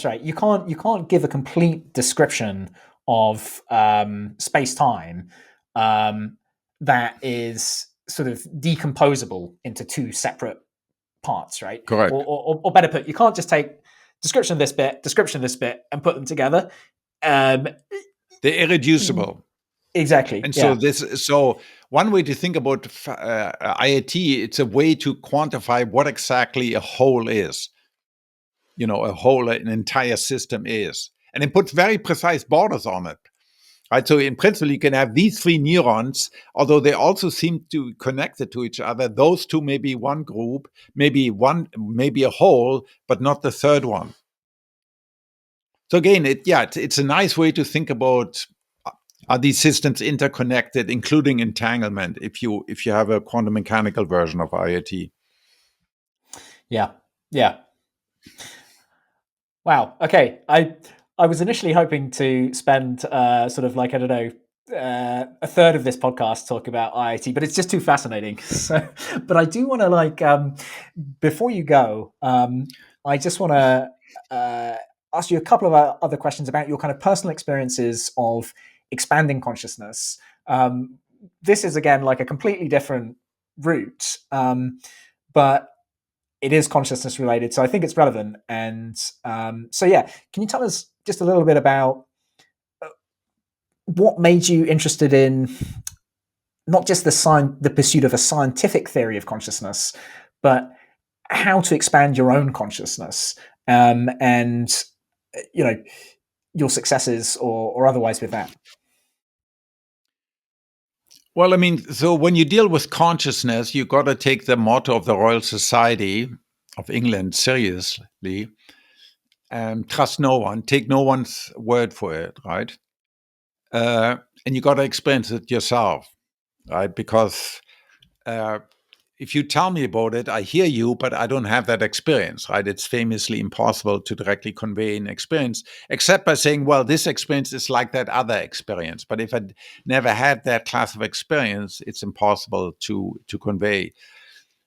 right. You can't give a complete description of space-time that is sort of decomposable into two separate parts, right? Correct. Or better put, you can't just take description of this bit, and put them together. They're irreducible. Exactly. And so one way to think about IoT, it's a way to quantify what exactly a whole is. A whole, an entire system is. And it puts very precise borders on it. Right? So in principle, you can have these three neurons, although they also seem to be connected to each other. Those two may be one group, maybe a whole, but not the third one. So again, it's a nice way to think about, are these systems interconnected, including entanglement, if you have a quantum mechanical version of IoT. Yeah. Wow. Okay. I was initially hoping to spend sort of like, I don't know, a third of this podcast talking about IoT, but it's just too fascinating. So, but I do want to before you go, I just want to ask you a couple of other questions about your kind of personal experiences of expanding consciousness. This is again like a completely different route, but it is consciousness related, so I think it's relevant. And can you tell us just a little bit about what made you interested in not just the pursuit of a scientific theory of consciousness, but how to expand your own consciousness, and your successes or otherwise with that? Well, I mean, so when you deal with consciousness, you got to take the motto of the Royal Society of England seriously, and trust no one, take no one's word for it, right? And you got to experience it yourself, right? Because if you tell me about it, I hear you, but I don't have that experience, right? It's famously impossible to directly convey an experience, except by saying, well, this experience is like that other experience. But if I never had that class of experience, it's impossible to convey.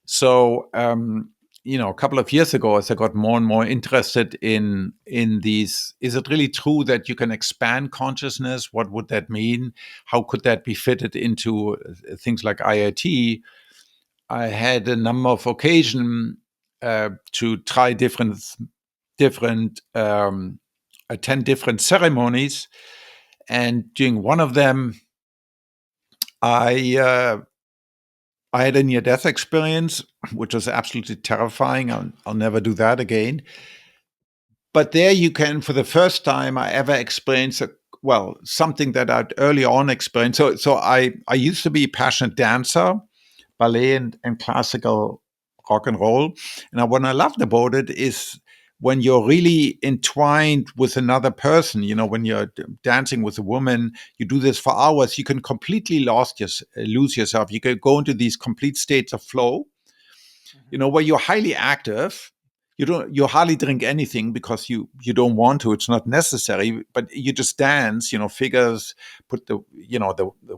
So, a couple of years ago, as I got more and more interested in these, is it really true that you can expand consciousness? What would that mean? How could that be fitted into things like IoT? I had a number of occasions to try attend different ceremonies, and during one of them, I had a near-death experience, which was absolutely terrifying. I'll never do that again. But there you can, for the first time I ever experienced something that I'd early on experienced. So I used to be a passionate dancer, ballet and classical rock and roll. And what I loved about it is when you're really entwined with another person, when you're dancing with a woman, you do this for hours, you can completely lose yourself. You can go into these complete states of flow, where you're highly active. You hardly drink anything because you don't want to. It's not necessary, but you just dance. Figures, put the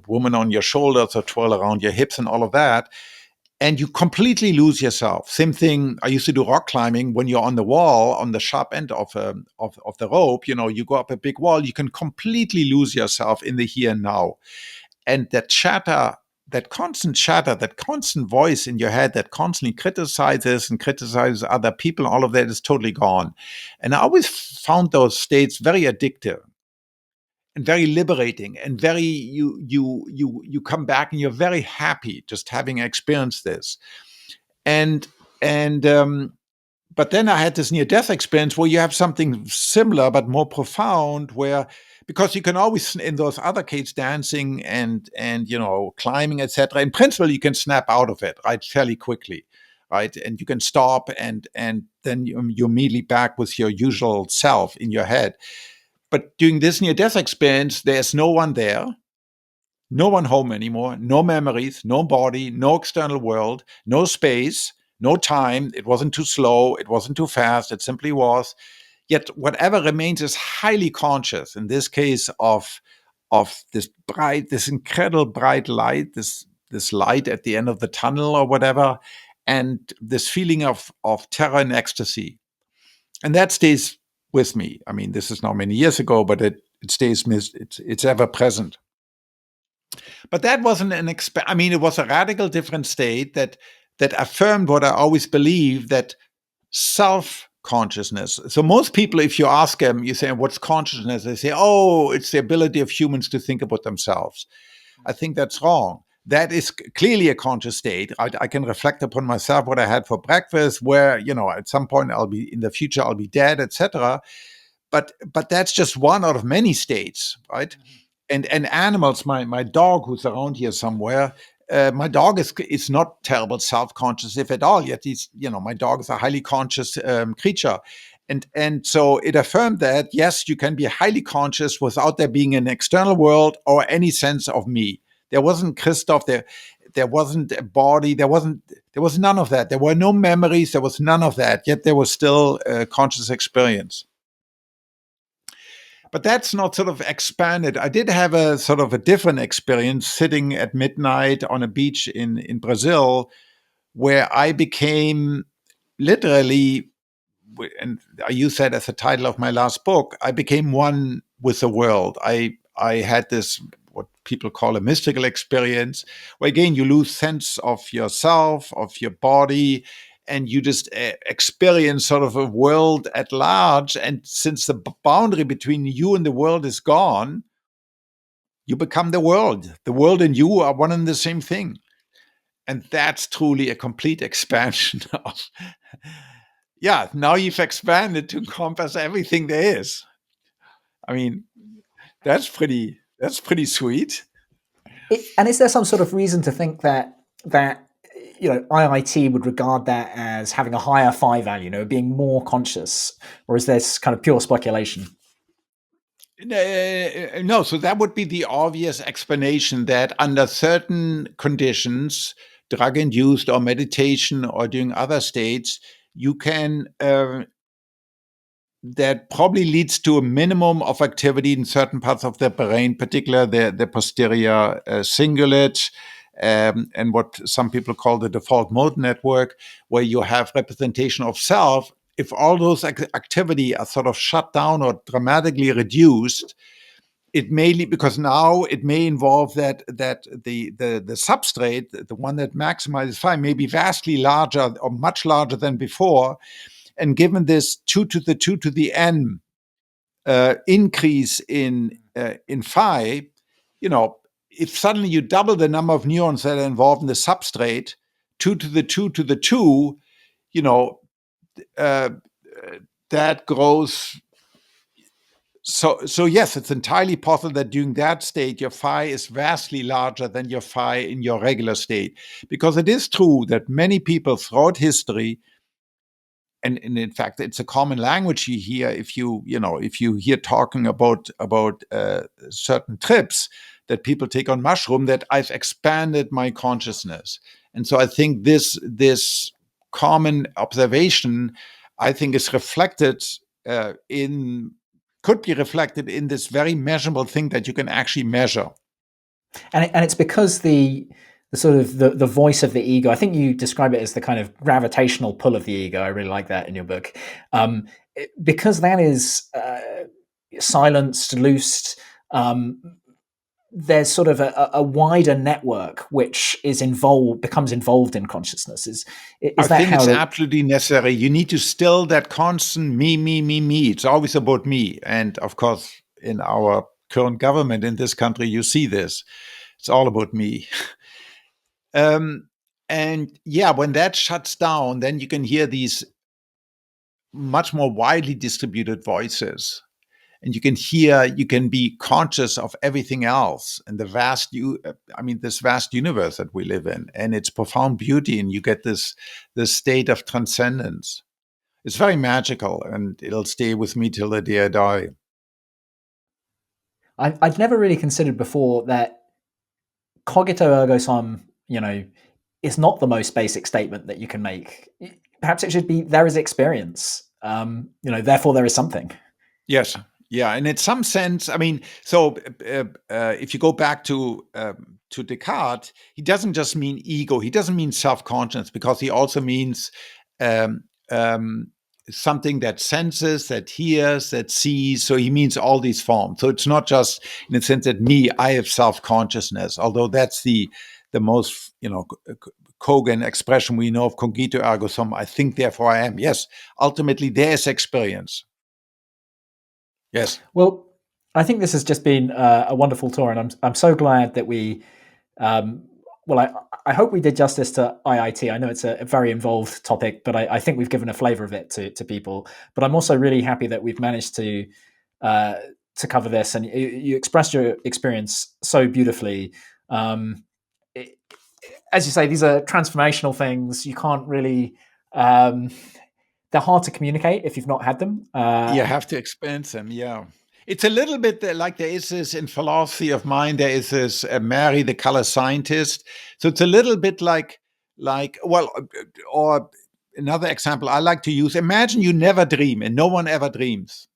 woman on your shoulders or twirl around your hips and all of that, and you completely lose yourself. Same thing. I used to do rock climbing. When you're on the wall, on the sharp end of the rope, you go up a big wall. You can completely lose yourself in the here and now, and that chatter. That constant chatter, that constant voice in your head that constantly criticizes other people, all of that is totally gone. And I always found those states very addictive and very liberating, and very you come back and you're very happy just having experienced this. And but then I had this near-death experience where you have something similar but more profound, where because you can always, in those other cases, dancing and climbing, etc. In principle, you can snap out of it, right, fairly quickly. right? And you can stop, and then you're immediately back with your usual self in your head. But during this near-death experience, there's no one there, no one home anymore, no memories, no body, no external world, no space, no time. It wasn't too slow, it wasn't too fast, it simply was. Yet whatever remains is highly conscious, in this case of this incredible bright light, this light at the end of the tunnel or whatever, and this feeling of terror and ecstasy. And that stays with me. I mean, this is now many years ago, but it stays, it's ever present. But that wasn't it was a radical different state that affirmed what I always believed, that self-consciousness. So most people, if you ask them, you say, what's consciousness? They say, oh, it's the ability of humans to think about themselves. I think that's wrong. That is clearly a conscious state. I can reflect upon myself, what I had for breakfast, where, at some point in the future, I'll be dead, etc. But that's just one out of many states, right? And animals, my dog, who's around here somewhere, my dog is not terrible self-conscious, if at all. Yet my dog is a highly conscious creature, and so it affirmed that yes, you can be highly conscious without there being an external world or any sense of me. There wasn't Christof. There wasn't a body. There was none of that. There were no memories. There was none of that. Yet there was still a conscious experience. But that's not sort of expanded. I did have a sort of a different experience sitting at midnight on a beach in Brazil, where I became literally, and I use that as the title of my last book, I became one with the world. I had this, what people call a mystical experience, where again, you lose sense of yourself, of your body, and you just experience sort of a world at large. And since the boundary between you and the world is gone, you become the world. The world and you are one and the same thing. And that's truly a complete expansion of, now you've expanded to encompass everything there is. I mean, that's pretty sweet. And is there some sort of reason to think that IIT would regard that as having a higher phi value, being more conscious, or is this kind of pure speculation? No, so that would be the obvious explanation, that under certain conditions, drug-induced or meditation or during other states, you can that probably leads to a minimum of activity in certain parts of the brain, particularly the posterior cingulate, and what some people call the default mode network, where you have representation of self. If all those activity are sort of shut down or dramatically reduced, it may, because now it may involve that the substrate, the one that maximizes phi, may be vastly larger or much larger than before. And given this 2 to the 2 to the n increase in phi, if suddenly you double the number of neurons that are involved in the substrate, 2 to the 2 to the 2, that grows. So yes, it's entirely possible that during that state, your phi is vastly larger than your phi in your regular state. Because it is true that many people throughout history, and in fact, it's a common language you hear if you hear talking about certain trips that people take on mushroom, that I've expanded my consciousness. And so I think this common observation, I think, is reflected could be reflected in this very measurable thing that you can actually measure. And it's because the sort of the voice of the ego, I think you describe it as the kind of gravitational pull of the ego. I really like that in your book. Because that is silenced, loosed, there's sort of a wider network which becomes involved in consciousness. Is I think it's absolutely necessary. You need to still that constant me. It's always about me. And of course, in our current government in this country, you see this. It's all about me. And yeah, when that shuts down, then you can hear these much more widely distributed voices. and you can hear, you can be conscious of everything else and this vast universe that we live in, and its profound beauty, and you get this state of transcendence. It's very magical, and it'll stay with me till the day I die. I'd never really considered before that cogito ergo sum, is not the most basic statement that you can make. Perhaps it should be, there is experience. Therefore there is something. Yes. Yeah. And in some sense, if you go back to Descartes, he doesn't just mean ego. He doesn't mean self-conscious, because he also means something that senses, that hears, that sees. So he means all these forms. So it's not just in the sense that I have self-consciousness, although that's the most, Kogan expression we know of, cogito ergo sum, I think, therefore I am. Yes, ultimately there is experience. Yes. Well, I think this has just been a wonderful tour, and I'm so glad that we I hope we did justice to IIT. I know it's a very involved topic, but I think we've given a flavor of it to people. But I'm also really happy that we've managed to cover this, and you expressed your experience so beautifully. As you say, these are transformational things. You can't really. They're hard to communicate if you've not had them. You have to experience them. Yeah. It's a little bit like there is this in philosophy of mind. There is this Mary, the color scientist. So it's a little bit or another example I like to use. Imagine you never dream, and no one ever dreams.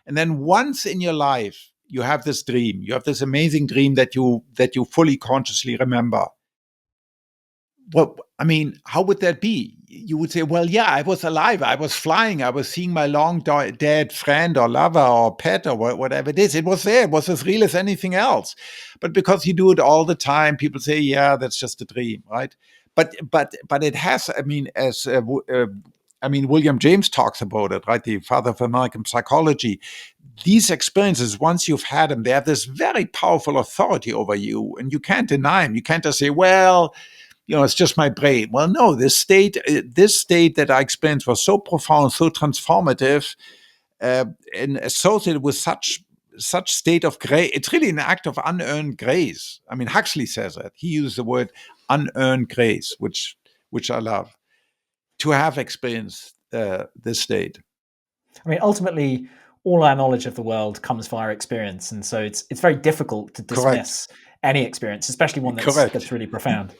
And then once in your life, you have this dream. You have this amazing dream that you fully consciously remember. Well, how would that be? You would say, well, yeah, I was alive. I was flying. I was seeing my long dead friend or lover or pet or whatever it is. It was there. It was as real as anything else. But because you do it all the time, people say, yeah, that's just a dream, right? But it has, William James talks about it, right? The father of American psychology. These experiences, once you've had them, they have this very powerful authority over you, and you can't deny them. You can't just say, well, it's just my brain. Well, no, this state that I experienced was so profound, so transformative, and associated with such state of grace. It's really an act of unearned grace. Huxley says it. He used the word unearned grace, which I love, to have experienced this state. Ultimately, all our knowledge of the world comes via experience, and so it's very difficult to dismiss any experience, especially one that's really profound.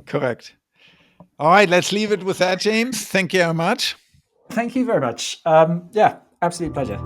Correct. All right, let's leave it with that, James. Thank you very much. Thank you very much. Yeah, absolute pleasure.